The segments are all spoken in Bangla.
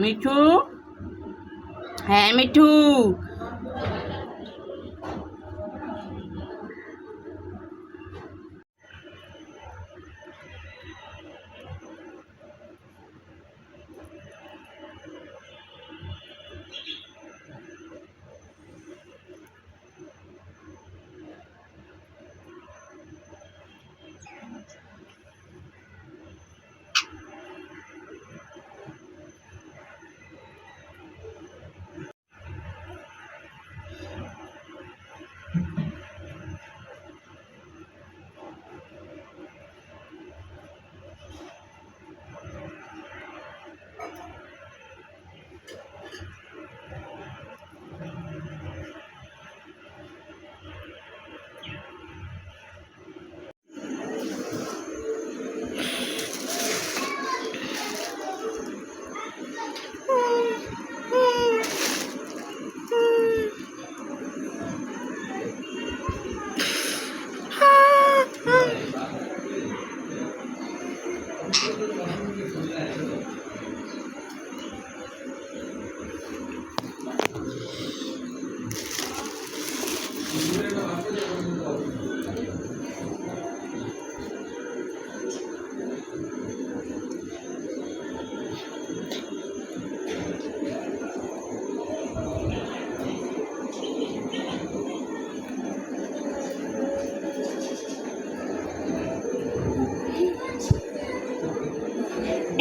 মিঠু, হ্যাঁ মিঠু।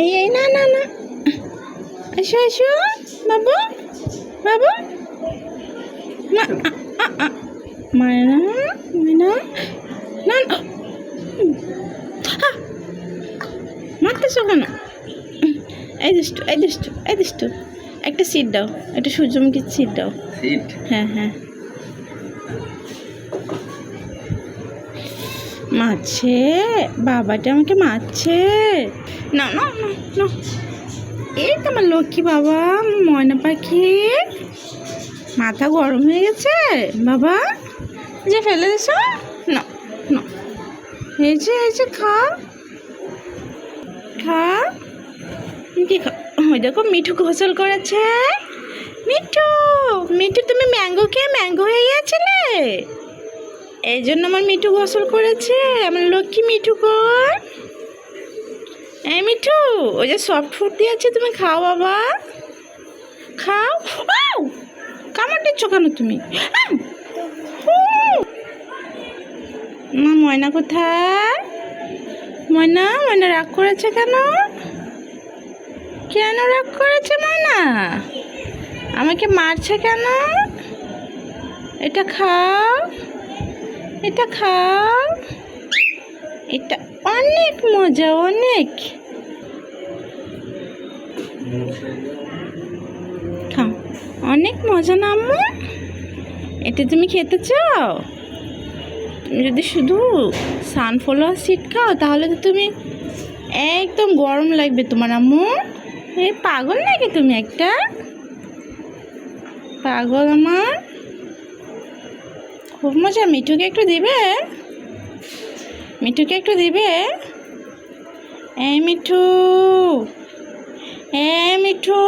এই এই না না না, আসো আসো বাবু, বাবু মায়না, মায়না না, মারতেছো কেন? এই দুষ্টু, এই দুষ্টু, এই দুষ্টু, একটা সিট দাও, একটা সূর্যমুখী সিট দাও। সিট? হ্যাঁ হ্যাঁ। মারছে, বাবাটা আমাকে মারছে। না না না না, এই তো আমার লক্ষ্মী বাবা, ময়না পাখি। মাথা গরম হয়ে গেছে বাবা, যে ফেলে দিস না না। এই যে খা খা, কি খা? ওই দেখো মিঠু গোসল করেছে। মিঠু, মিঠু তুমি ম্যাঙ্গো খেয়ে ম্যাঙ্গো হয়ে গিয়েছিলে, এই জন্য আমার মিঠু গোসল করেছে। আমার লক্ষ্মী মিঠু কর। এই মিঠু, ওই যে সফট ফুড দিয়েছে, তুমি খাও বাবা, খাও। কামড় দিচ্ছ কেন তুমি? ময়না কোথায়? ময়না, ময়না রাগ করেছে কেন? কেন রাগ করেছে ময়না? আমাকে মারছে কেন? এটা খাও, এটা খাও, এটা অনেক মজা, অনেক। খাও, অনেক মজা না আম্মু? এটা তুমি খেতে চাও? তুমি যদি শুধু সানফ্লাওয়ার সিড খাও তাহলে তো তুমি একদম গরম লাগবে তোমার আম্মু। এই পাগল নাকি তুমি একটা? পাগল আমার। খুব মজা। মিঠুকে একটু দিবে? মিঠুকে একটু দিবে? এই মিঠু, এই মিঠু,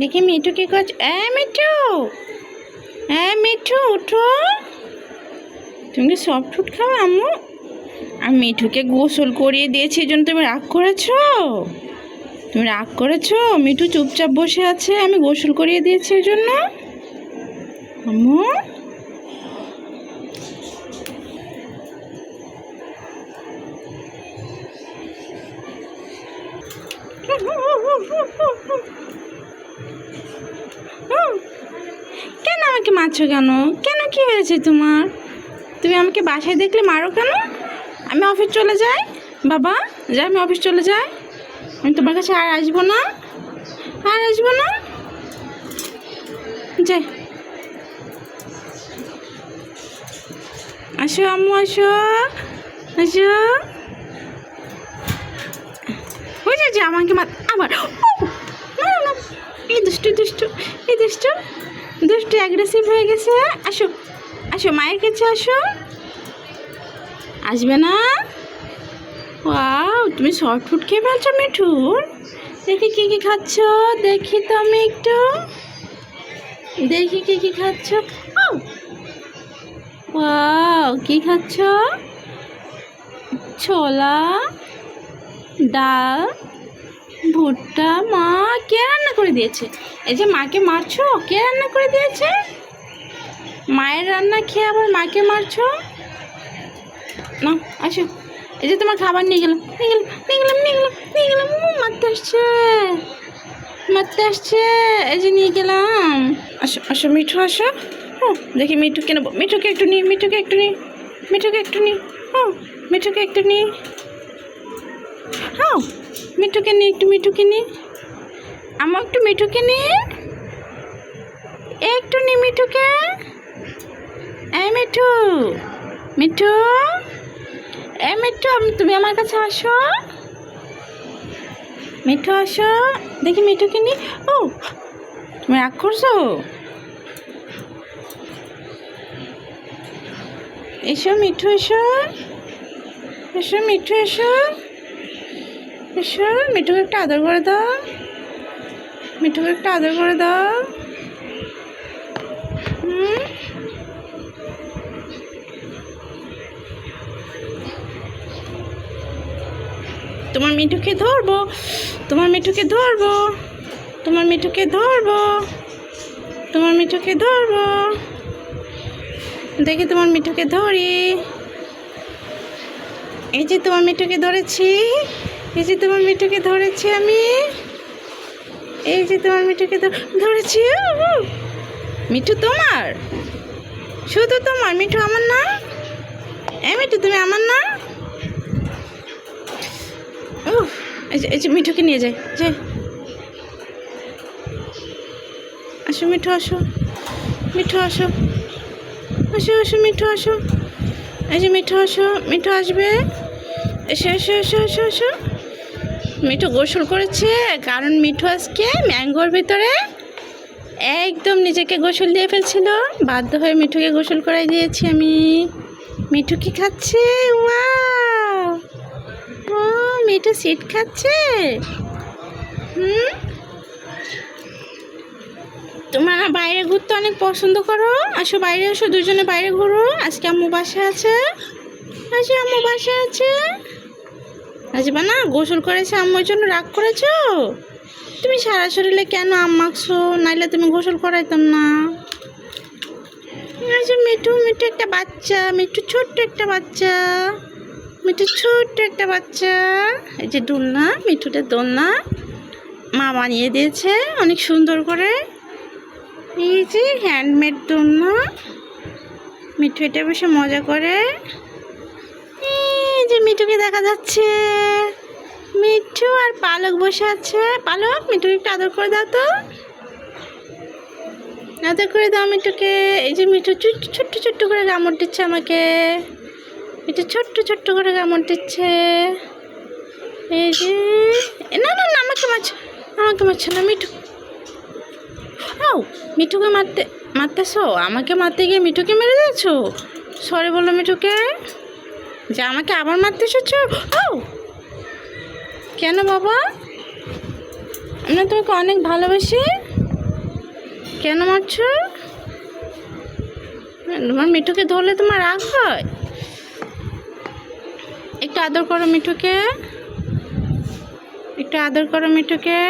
দেখি মিঠু কি করছে। মিঠু, মিঠু উঠো, তুমি কি সফট ফুড খাও আম্মু? আমি মিঠুকে গোসল করিয়ে দিয়েছি, এই জন্য তুমি রাগ করেছো? তুমি রাগ করেছো? মিঠু চুপচাপ বসে আছে, আমি গোসল করিয়ে দিয়েছি এই জন্য। আম্মু, কেন আমাকে মারছো কেন? কেন, কি হয়েছে তোমার? তুমি আমাকে বাসায় দেখলে মারো কেন? আমি অফিস চলে যাই বাবা, যাই, আমি অফিস চলে যাই, আমি তোমার কাছে আর আসবো না, আর আসবো না, যাই। আসো আম্মু, আসো, আসো বুঝে যে আমাকে আবার এই দুষ্টু দুষ্টু এই দুষ্টু দুষ্টু অ্যাগ্রেসিভ হয়ে গেছে। আসো আসো মায়ের কাছে আসো। আসবে না? ওয়াও, তুমি শর্ট ফুড খেয়ে ফেলছো মিঠুর। দেখি কী কী খাচ্ছ, দেখি তো আমি একটু দেখি কী কী খাচ্ছ। ওয়াও, কী খাচ্ছ? ছোলা, ডাল, ভুট্টা। মা কে রান্না করে দিয়েছে? এই যে মাকে মারছো, কে রান্না করে দিয়েছে? মায়ের রান্না খেয়ে আবার মাকে মারছো না? আসো, এই যে তোমার খাবার নিয়ে গেলাম নিয়ে গেলাম নিয়ে গেলাম নিয়ে গেলাম নিয়ে গেলাম। মারতে আসছে মারতে আসছে, এই যে নিয়ে গেলাম। আসো আসো মিঠু আসো। দেখি মিঠুকে নেবো, মিঠুকে একটু নিই, মিঠুকে একটু নিই, মিঠুকে একটু নিই। মিঠুকে একটু নিই। মিঠুকে নিই, একটু মিঠুকে নিই। আমার একটু মিঠুকে নিই, একটু নিই মিঠুকে। এই মিঠু, মিঠু, এই মিঠু, তুমি আমার কাছে আসো। মিঠু আসো, দেখি মিঠুকে নিই। তুমি রাগ করছো? এসো মিঠু, এসো এসো মিঠু, এসো এসো। মিঠুকে একটা আদর করে দাও, মিঠুকে একটা আদর করে দাও। তোমার মিঠুকে ধরবো, তোমার মিঠুকে ধরবো, তোমার মিঠুকে ধরবো, তোমার মিঠুকে ধরবো। দেখি তোমার মিঠুকে ধরি। এই যে তোমার মিঠুকে ধরেছি, এই যে তোমার মিঠুকে ধরেছি আমি, এই যে তোমার মিঠুকে ধরেছি। মিঠু তোমার, শুধু তোমার, মিঠু আমার না। এই মিঠু তুমি আমার না। এই যে মিঠুকে নিয়ে যাই, যে আসো মিঠু, আসো মিঠু, আসো আসো আসো মিঠু, আসো। এই যে মিঠু আসো, মিঠু আসবে। এসো এসো এসো এসো এসো। মিঠু গোসল করেছে, কারণ মিঠু আজকে ম্যাঙ্গোর ভিতরে একদম নিজেকে গোসল দিয়ে ফেলছিল। বাধ্য হয়ে মিঠুকে গোসল করাই দিয়েছি আমি। মিঠু কি খাচ্ছে? ওয়াও, ও মিঠু সিট খাচ্ছে। তোমরা বাইরে ঘুরতে অনেক পছন্দ করো। আসো বাইরে এসো, দুজনে বাইরে ঘুরো। আজকে আম্মু বাসায় আছে, আজকে আম্মু বাসায় আছে। আসবে না? গোসল করেছে আম্মুর জন্য রাগ করেছো? তুমি সারা শরীরে কেন আম মাখছো? নাইলে তুমি গোসল করাইতাম না। আচ্ছা মিঠু, মিঠু একটা বাচ্চা, মিঠু ছোট্ট একটা বাচ্চা, মিঠু ছোট্ট একটা বাচ্চা। এই যে দোলনা, মিঠুটা দোলনা মা বানিয়ে দিয়েছে অনেক সুন্দর করে। এই যে হ্যান্ডমেড দোলনা, মিঠু এটা বসে মজা করে। এই যে মিঠুকে দেখা যাচ্ছে, মিঠু আর পালক বসে আছে। পালক, মিঠুকে একটু আদর করে দাও তো, আদর করে দাও মিঠুকে। এই যে মিঠু ছোট্ট ছোট্ট করে কামড় দিচ্ছে আমাকে, মিঠু ছোট্ট ছোট্ট করে কামড় দিচ্ছে। এই যে না না না, আমাকে মারছো না মিঠু। মিঠুকে মারতেছো, আমাকে মারতে গিয়ে মিঠুকে মেরে দিয়েছো। সরি বলো মিঠুকে, যে আমাকে আবার মারতে এসেছো। কেন বাবা? আমরা তোমাকে অনেক ভালোবাসি, কেন মারছো? তোমার মিঠুকে ধরলে তোমার রাগ হয়? একটু আদর করো মিঠুকে, একটু আদর করো মিঠুকে।